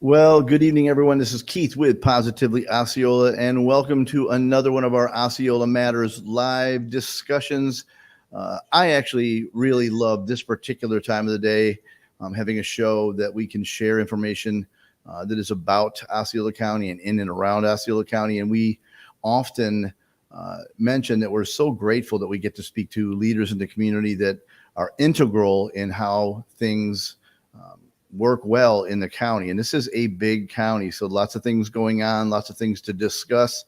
Well, good evening, everyone. This is Keith with Positively Osceola, and welcome to another one of our Osceola Matters live discussions. I actually really love this particular time of the day, having a show that we can share information that is about Osceola County and in and around Osceola County. And we often mention that we're so grateful that we get to speak to leaders in the community that are integral in how things work well in the county. And this is a big county, so lots of things going on, lots of things to discuss.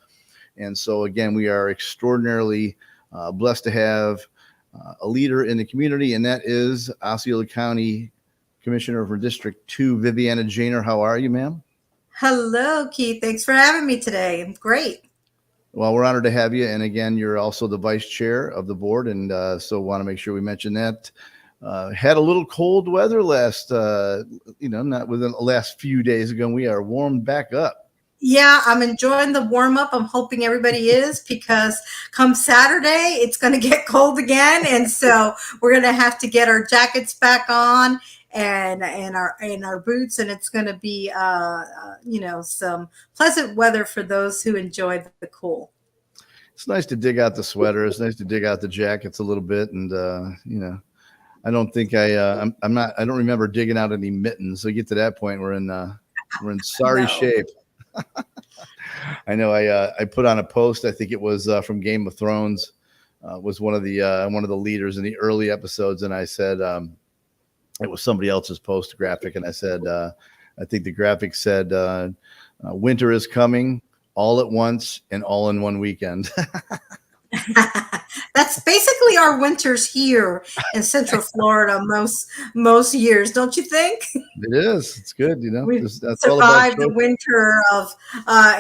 And so again, we are extraordinarily blessed to have a leader in the community, and that is Osceola County Commissioner for District 2, Viviana Janer. How are you, ma'am? Hello, Keith. Thanks for having me today. I'm great. Well, we're honored to have you. And again, you're also the vice chair of the board, and so want to make sure we mention that. Had a little cold weather last, not within the last few days ago. We are warmed back up. Yeah, I'm enjoying the warm up. I'm hoping everybody is, because come Saturday, it's going to get cold again. And so we're going to have to get our jackets back on and our boots. And it's going to be, some pleasant weather for those who enjoy the cool. It's nice to dig out the sweater. It's nice to dig out the jackets a little bit. And, I don't think I don't remember digging out any mittens. So you get to that point, we're in sorry shape. I know I put on a post. I think it was from Game of Thrones, was one of the leaders in the early episodes. And I said, it was somebody else's post graphic. And I said, I think the graphic said, winter is coming all at once and all in one weekend. That's basically our winters here in Central Florida most years, don't you think? It is. It's good, We that's survived the winter of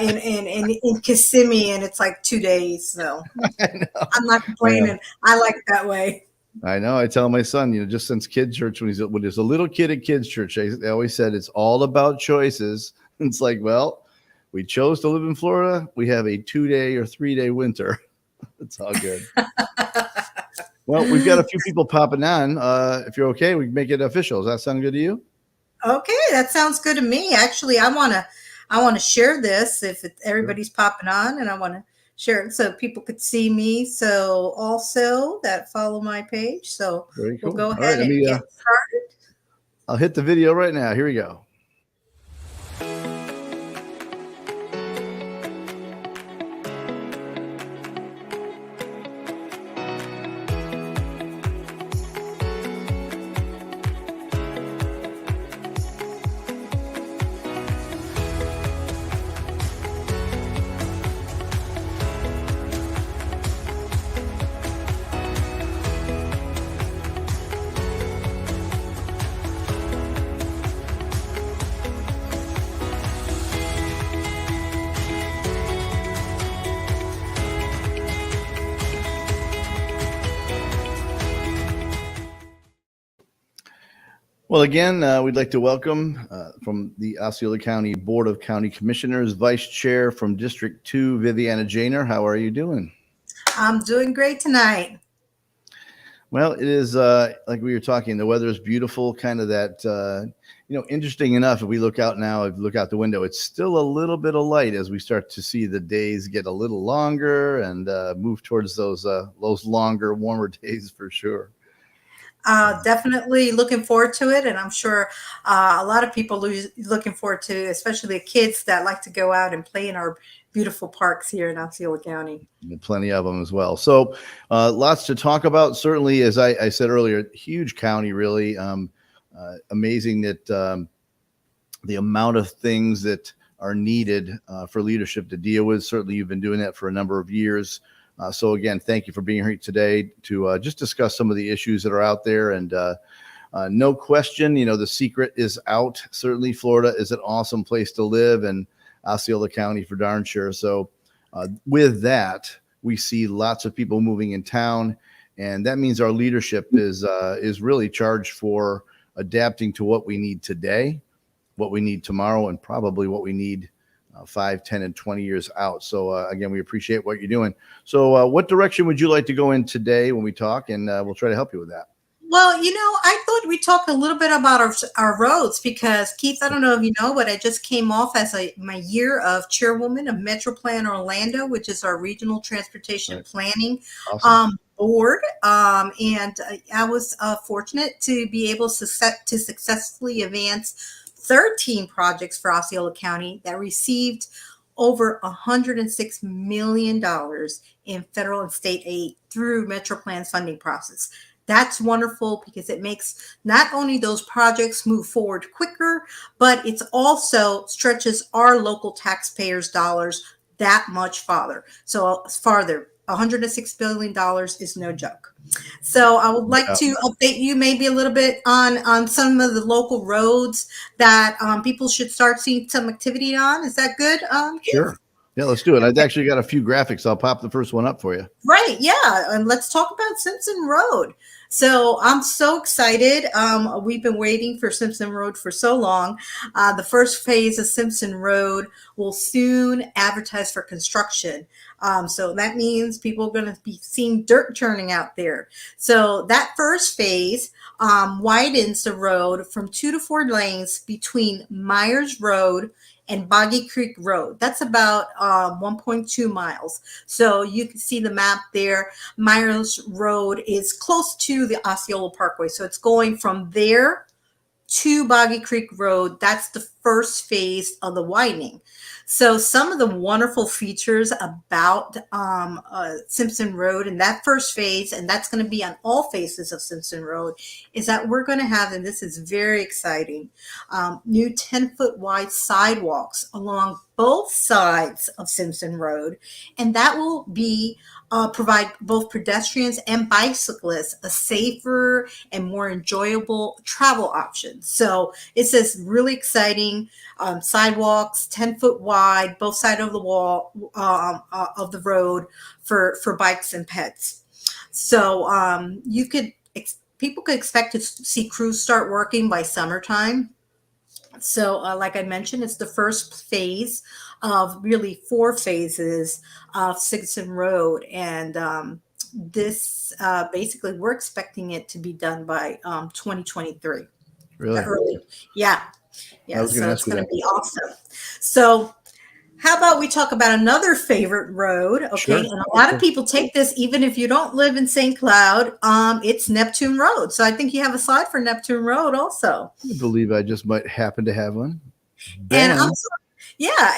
in Kissimmee, and it's like 2 days. So I'm not complaining. I like it that way. I know. I tell my son, just since kids church, when he's a little kid at kids church, I always said it's all about choices. It's like, well, we chose to live in Florida. We have a 2-day or 3-day winter. It's all good. Well, we've got a few people popping on. If you're okay, we can make it official. Does that sound good to you? Okay, that sounds good to me. Actually, I want to share this if everybody's popping on, and I want to share it so people could see me. So also that follow my page. So very cool. We'll go ahead and get started. I'll hit the video right now. Here we go. Well, again, we'd like to welcome from the Osceola County Board of County Commissioners, Vice Chair from District 2, Viviana Janer. How are you doing? I'm doing great tonight. Well, it is like we were talking, the weather is beautiful, kind of that, interesting enough, if we look out now, if you look out the window, it's still a little bit of light as we start to see the days get a little longer and move towards those longer, warmer days for sure. Definitely looking forward to it. And I'm sure a lot of people looking forward to, especially the kids that like to go out and play in our beautiful parks here in Osceola County. And plenty of them as well. So lots to talk about. Certainly, as I said earlier, huge county, really. Amazing that the amount of things that are needed for leadership to deal with. Certainly, you've been doing that for a number of years. So again, thank you for being here today to just discuss some of the issues that are out there. And no question, the secret is out. Certainly, Florida is an awesome place to live, and Osceola County for darn sure. So with that, we see lots of people moving in town, and that means our leadership is really charged for adapting to what we need today, what we need tomorrow, and probably what we need 5, 10, and 20 years out. So again, we appreciate what you're doing. So what direction would you like to go in today when we talk, and we'll try to help you with that? Well, I thought we'd talk a little bit about our roads because Keith, I don't know if you know, but I just came off as my year of chairwoman of Metro Plan Orlando, which is our regional transportation Right. planning Awesome. board. And I was fortunate to be able to successfully advance 13 projects for Osceola County that received over $106 million in federal and state aid through Metro Plan's funding process. That's wonderful because it makes not only those projects move forward quicker, but it's also stretches our local taxpayers' dollars that much farther. So farther, $106 billion is no joke. So I would like Yeah, to update you maybe a little bit on some of the local roads that people should start seeing some activity on. Is that good, Keith? sure. Yeah, let's do it. I've actually got a few graphics. I'll pop the first one up for you. Right, yeah, and let's talk about Simpson Road. So I'm so excited. We've been waiting for Simpson Road for so long. The first phase of Simpson Road will soon advertise for construction. So that means people are going to be seeing dirt churning out there. So that first phase widens the road from 2 to 4 lanes between Myers Road and Boggy Creek Road. That's about 1.2 miles. So you can see the map there. Myers Road is close to the Osceola Parkway. So it's going from there to Boggy Creek Road. That's the first phase of the widening. So some of the wonderful features about Simpson Road in that first phase, and that's going to be on all phases of Simpson Road, is that we're going to have, and this is very exciting, new 10-foot wide sidewalks along both sides of Simpson Road, and that will be provide both pedestrians and bicyclists a safer and more enjoyable travel option. So it says really exciting sidewalks, 10-foot wide, both sides of the wall of the road for bikes and pets. So people could expect to see crews start working by summertime. So, like I mentioned, it's the first phase of really 4 phases of Simpson Road, and this basically we're expecting it to be done by 2023. The Really? early, yeah, I yeah. was going to So it's ask you going to that. be awesome. So how about we talk about another favorite road? Okay. Sure. And a lot of people take this, even if you don't live in St. Cloud, it's Neptune Road. So I think you have a slide for Neptune Road also. I believe I just might happen to have one. And Bam.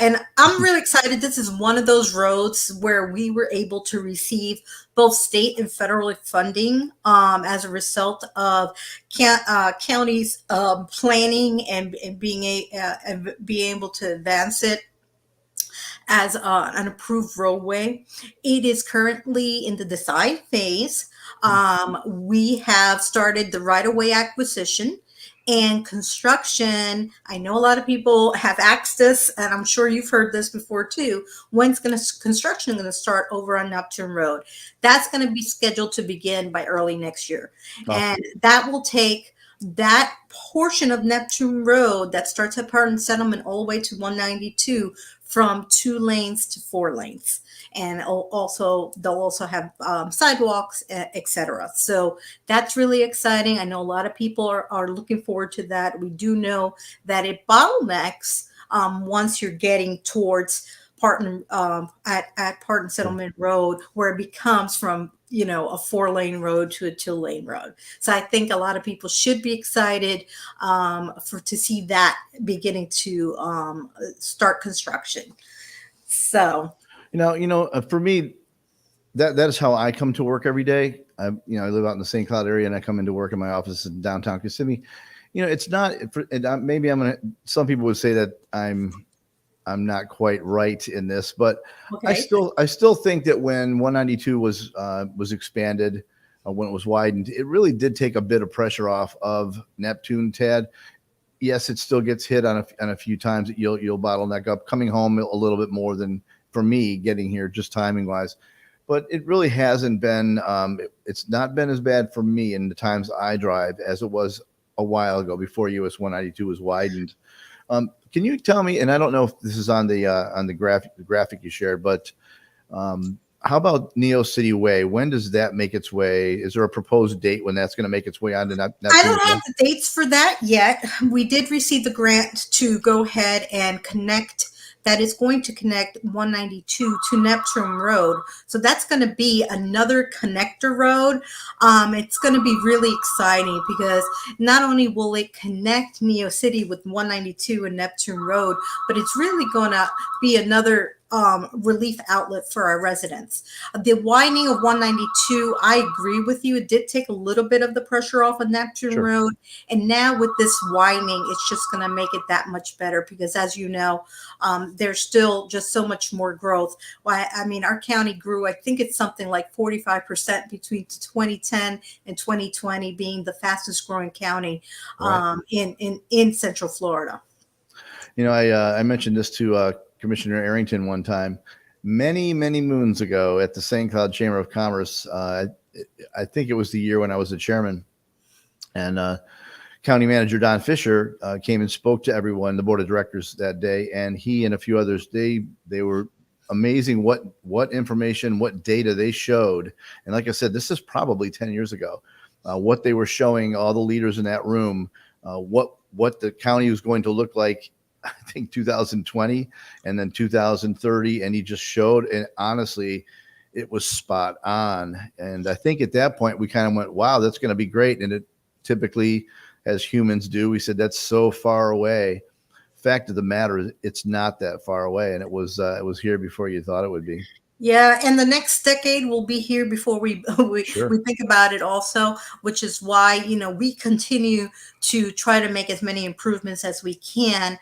and I'm really excited. This is one of those roads where we were able to receive both state and federal funding as a result of counties planning and being able to advance it as an approved roadway. It is currently in the decide phase. We have started the right-of-way acquisition and construction. I know a lot of people have asked us, and I'm sure you've heard this before too. When's construction going to start over on Neptune Road? That's going to be scheduled to begin by early next year, Awesome. and that will take that portion of Neptune Road that starts at Parton Settlement all the way to 192 from 2 lanes to 4 lanes. And also they'll also have sidewalks, etc. So that's really exciting. I know a lot of people are looking forward to that. We do know that it bottlenecks once you're getting towards Parton at Parton Settlement Road, where it becomes from a 4-lane road to a 2-lane road. So I think a lot of people should be excited to see that beginning to start construction. So for me, that is how I come to work every day. I live out in the St. Cloud area, and I come into work in my office in downtown Kissimmee. It's not. Maybe some people would say that I'm not quite right in this, but okay. I still think that when 192 was expanded, when it was widened, it really did take a bit of pressure off of Neptune, Tad. Yes, it still gets hit on a few times. You'll bottleneck up coming home a little bit more than for me getting here, just timing wise. But it really hasn't been. It's not been as bad for me in the times I drive as it was a while ago before US 192 was widened. Can you tell me? And I don't know if this is on the graphic you shared, but how about Neo City Way? When does that make its way? Is there a proposed date when that's going to make its way onto I Neptune? don't have the dates for that yet. We did receive the grant to go ahead and connect. That is going to connect 192 to Neptune Road. So that's going to be another connector road. It's going to be really exciting because not only will it connect Neo City with 192 and Neptune Road, but it's really going to be another relief outlet for our residents. The widening of 192, I agree with you. It did take a little bit of the pressure off of Neptune Sure. Road. And now with this widening, it's just going to make it that much better because, as you know, there's still just so much more growth. Why? I mean, our county grew, I think it's something like 45% between 2010 and 2020 being the fastest growing county Right. in Central Florida. You know, I mentioned this to Commissioner Arrington one time, many moons ago at the St. Cloud Chamber of Commerce. I think it was the year when I was the chairman, and County Manager Don Fisher came and spoke to everyone, the board of directors that day, and he and a few others, they were amazing what information, what data they showed. And like I said, this is probably 10 years ago. What they were showing all the leaders in that room, what the county was going to look like, I think 2020 and then 2030. And he just showed, and honestly, it was spot on. And I think at that point we kind of went, wow, that's going to be great. And it typically, as humans do, we said, that's so far away. Fact of the matter is it's not that far away. And it was here before you thought it would be. Yeah, and the next decade will be here before Sure. we think about it also, which is why, you know, we continue to try to make as many improvements as we can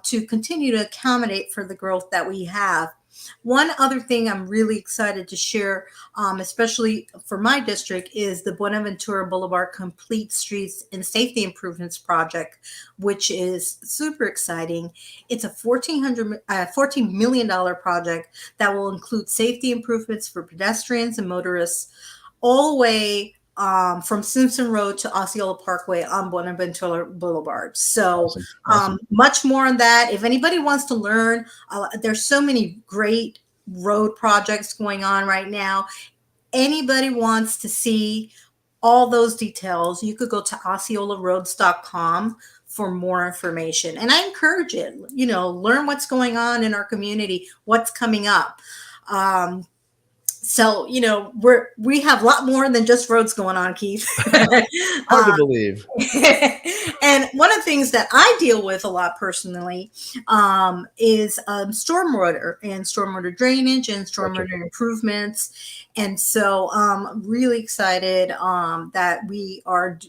to continue to accommodate for the growth that we have. One other thing I'm really excited to share, especially for my district, is the Buenaventura Boulevard Complete Streets and Safety Improvements Project, which is super exciting. It's a $14 million project that will include safety improvements for pedestrians and motorists all the way from Simpson Road to Osceola Parkway on Buenaventura Boulevard. So Awesome. much more on that. If anybody wants to learn, there's so many great road projects going on right now. Anybody wants to see all those details, you could go to osceolaroads.com for more information. And I encourage it, you know, learn what's going on in our community, what's coming up. So, you know, we have a lot more than just roads going on, Keith. Hard to believe. And one of the things that I deal with a lot personally is stormwater and stormwater drainage and stormwater improvements. And so really excited that we are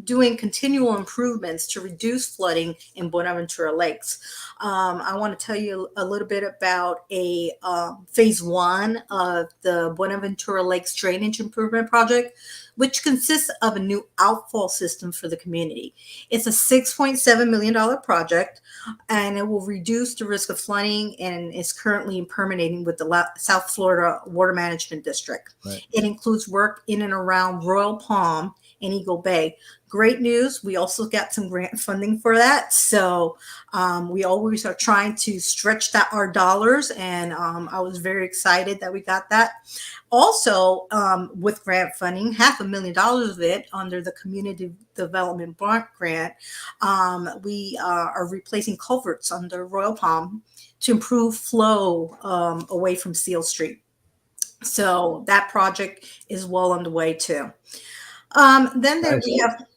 doing continual improvements to reduce flooding in Buenaventura Lakes. I want to tell you a little bit about a phase one of the Buenaventura Lakes Drainage Improvement Project, which consists of a new outfall system for the community. It's a $6.7 million project, and it will reduce the risk of flooding and is currently permitting with the South Florida Water Management District. Right. It includes work in and around Royal Palm and Eagle Bay. Great news. We also got some grant funding for that. So we always are trying to stretch our dollars. And I was very excited that we got that. Also, with grant funding, $500,000 of it under the Community Development Grant, we are replacing culverts under Royal Palm to improve flow away from Seal Street. So that project is well underway too. Then there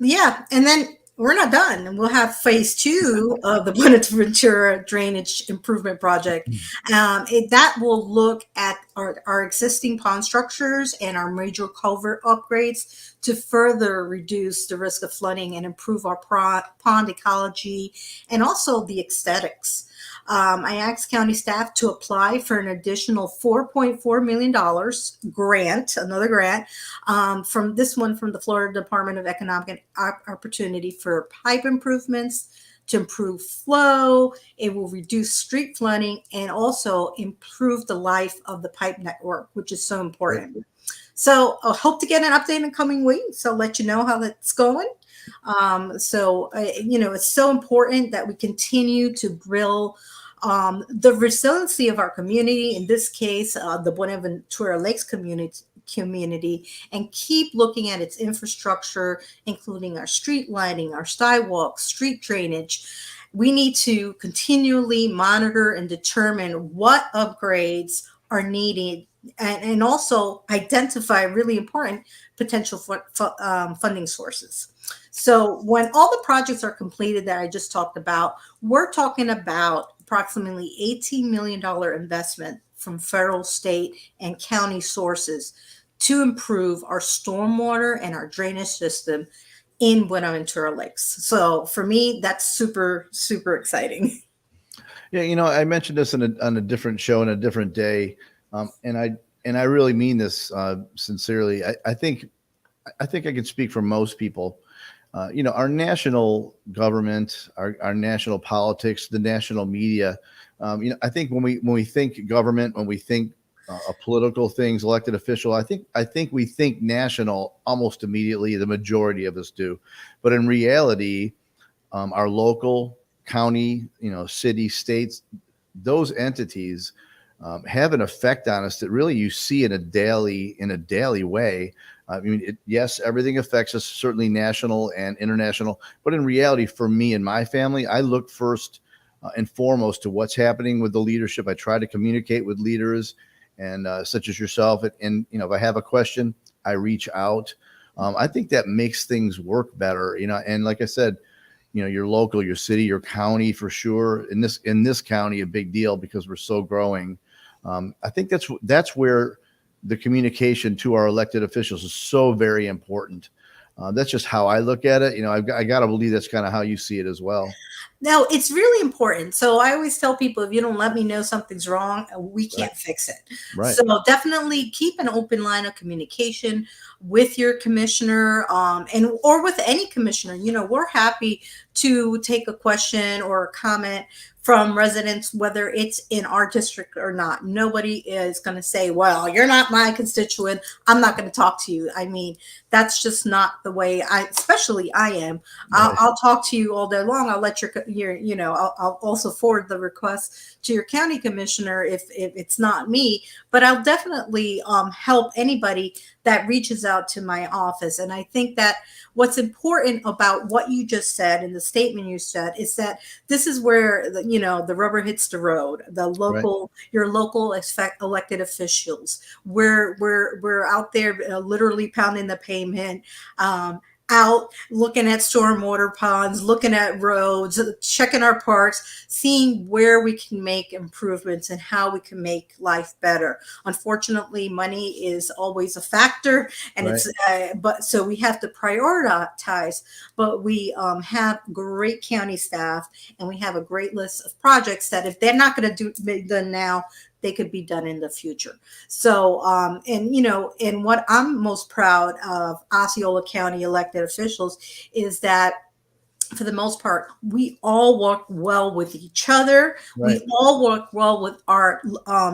we have, and then we're not done. We'll have phase two of the Buenaventura Drainage Improvement Project. That will look at our existing pond structures and our major culvert upgrades to further reduce the risk of flooding and improve our pond ecology and also the aesthetics. I asked county staff to apply for an additional $4.4 million grant, another grant, from the Florida Department of Economic Opportunity for pipe improvements to improve flow. It will reduce street flooding and also improve the life of the pipe network, which is so important. Right. So I hope to get an update in the coming weeks. I'll let you know how that's going. You know, it's so important that we continue to build The resiliency of our community, in this case, the Buenaventura Lakes community, and keep looking at its infrastructure, including our street lighting, our sidewalks, street drainage. We need to continually monitor and determine what upgrades are needed, and also identify really important potential funding sources. So when all the projects are completed that I just talked about, we're talking about approximately $18 million investment from federal, state, and county sources to improve our stormwater and our drainage system in Buenaventura Lakes. So for me, that's super, super exciting. Yeah, I mentioned this on a different show and a different day, and I really mean this sincerely. I think I can speak for most people. Our national government, our national politics, the national media. I think when we think government, when we think political things, elected official, I think we think national almost immediately. The majority of us do, but in reality, our local, county, city, states, those entities have an effect on us that really you see in a daily way. I mean, yes, everything affects us, certainly national and international. But in reality, for me and my family, I look first and foremost to what's happening with the leadership. I try to communicate with leaders and such as yourself. And if I have a question, I reach out. I think that makes things work better. And like I said, your local, your city, your county, for sure. In this county, a big deal because we're so growing. I think that's where the communication to our elected officials is so very important. That's just how I look at it. I got to believe that's kind of how you see it as well. Now, it's really important. So I always tell people, if you don't let me know something's wrong, we can't fix it. Right. So definitely keep an open line of communication with your commissioner, or with any commissioner. We're happy to take a question or a comment from residents, whether it's in our district or not. Nobody is going to say, well, you're not my constituent, I'm not going to talk to you. I mean, that's just not the way especially I am. Right. I'll talk to you all day long. I'll let I'll also forward the request to your county commissioner if it's not me, but I'll definitely help anybody that reaches out to my office. And I think that what's important about what you just said in the statement you said is that this is where the rubber hits the road. Your local elected officials. We're out there literally pounding the pavement. Out looking at stormwater ponds, looking at roads, checking our parks, seeing where we can make improvements and how we can make life better. Unfortunately, money is always a factor, and but so we have to prioritize. But we have great county staff, and we have a great list of projects that if they're not going to be done now, they could be done in the future. So, and what I'm most proud of Osceola County elected officials is that for the most part, we all work well with each other. Right. We all work well with our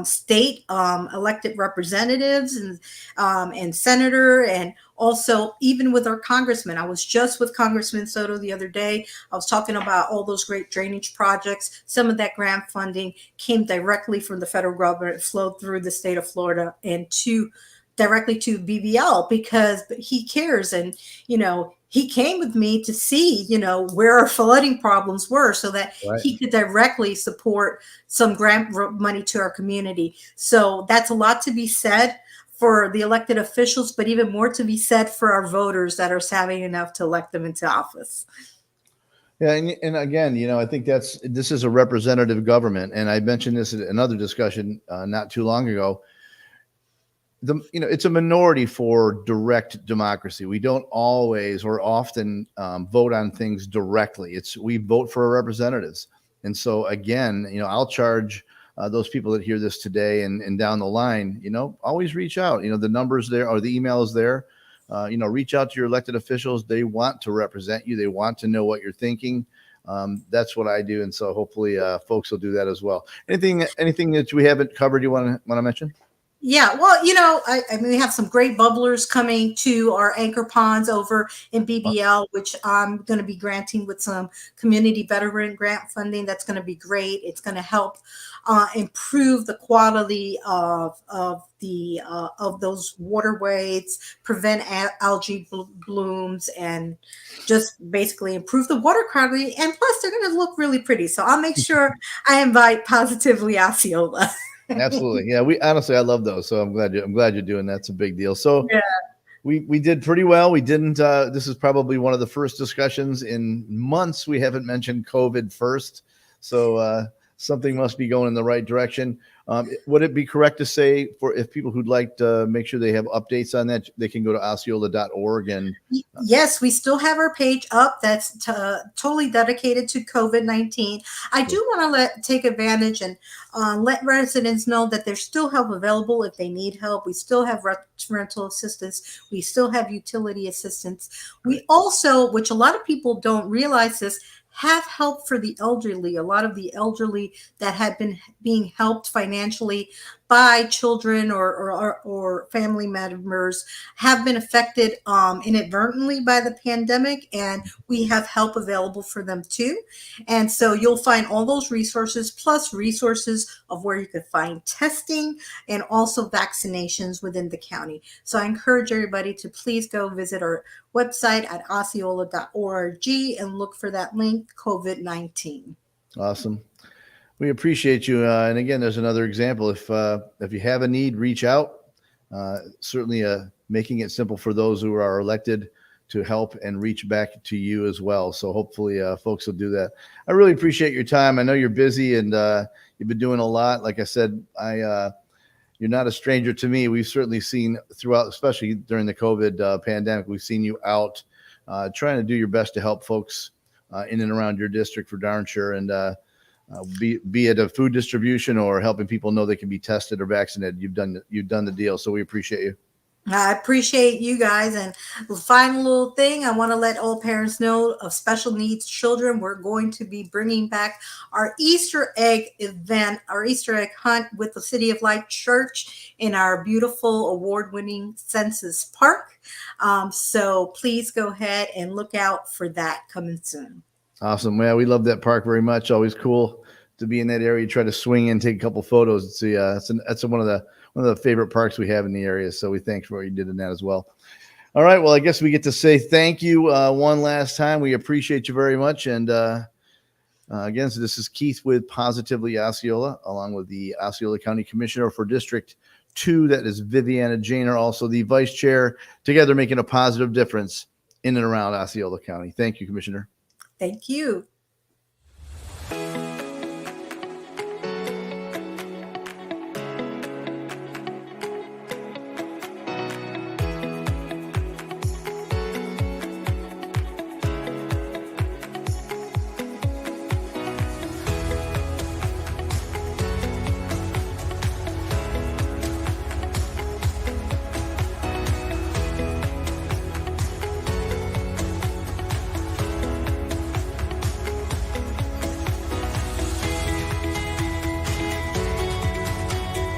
state elected representatives and senator, and also even with our congressman. I was just with Congressman Soto the other day. I was talking about all those great drainage projects. Some of that grant funding came directly from the federal government, flowed through the state of Florida and directly to BBL because he cares. And, he came with me to see, where our flooding problems were so that he could directly support some grant money to our community. So that's a lot to be said for the elected officials, but even more to be said for our voters that are savvy enough to elect them into office. Yeah, and again, I think this is a representative government, and I mentioned this in another discussion not too long ago. It's a minority for direct democracy. We don't always or often vote on things directly. We vote for our representatives. And so again, I'll charge those people that hear this today and down the line, always reach out. The number's there or the email is there. Reach out to your elected officials. They want to represent you. They want to know what you're thinking. That's what I do. And so hopefully folks will do that as well. Anything that we haven't covered you want to mention? Yeah, well, I mean, we have some great bubblers coming to our anchor ponds over in BBL, which I'm going to be granting with some community veteran grant funding. That's going to be great. It's going to help improve the quality of those waterways, prevent algae blooms, and just basically improve the water quality. And plus, they're going to look really pretty. So I'll make sure I invite Positively Osceola. Absolutely. Yeah, we honestly I love those. So I'm glad you're doing that. It's a big deal. So Yeah. we did pretty well. We didn't this is probably one of the first discussions in months we haven't mentioned COVID first. So something must be going in the right direction. Would it be correct to say for if people who'd like to make sure they have updates on that, they can go to osceola.org and Yes, we still have our page up that's totally dedicated to COVID-19. I do want to take advantage and let residents know that there's still help available if they need help. We still have rental assistance. We still have utility assistance. We also, which a lot of people don't realize this, have help for the elderly. A lot of the elderly that had been being helped financially by children or family members have been affected inadvertently by the pandemic, and we have help available for them too. And so you'll find all those resources plus resources of where you could find testing and also vaccinations within the county. So I encourage everybody to please go visit our website at osceola.org and look for that link, COVID-19. awesome. We appreciate you. And again, there's another example. If you have a need, reach out. Certainly making it simple for those who are elected to help and reach back to you as well. So hopefully folks will do that. I really appreciate your time. I know you're busy and you've been doing a lot. Like I said, you're not a stranger to me. We've certainly seen throughout, especially during the COVID pandemic, we've seen you out trying to do your best to help folks in and around your district for darn sure. And be it a food distribution or helping people know they can be tested or vaccinated, you've done the deal. So we appreciate you. I appreciate you guys. And the final little thing, I want to let all parents know of special needs children. We're going to be bringing back our Easter egg event, our Easter egg hunt with the City of Light Church in our beautiful award-winning Census Park. So please go ahead and look out for that coming soon. Awesome. Yeah, we love that park very much. Always cool to be in that area. Try to swing in, take a couple photos. That's one of the favorite parks we have in the area. So we thank you for what you did in that as well. All right. Well, I guess we get to say thank you one last time. We appreciate you very much. And again, so this is Keith with Positively Osceola, along with the Osceola County Commissioner for District 2. That is Viviana Janer, also the Vice Chair, together making a positive difference in and around Osceola County. Thank you, Commissioner. Thank you.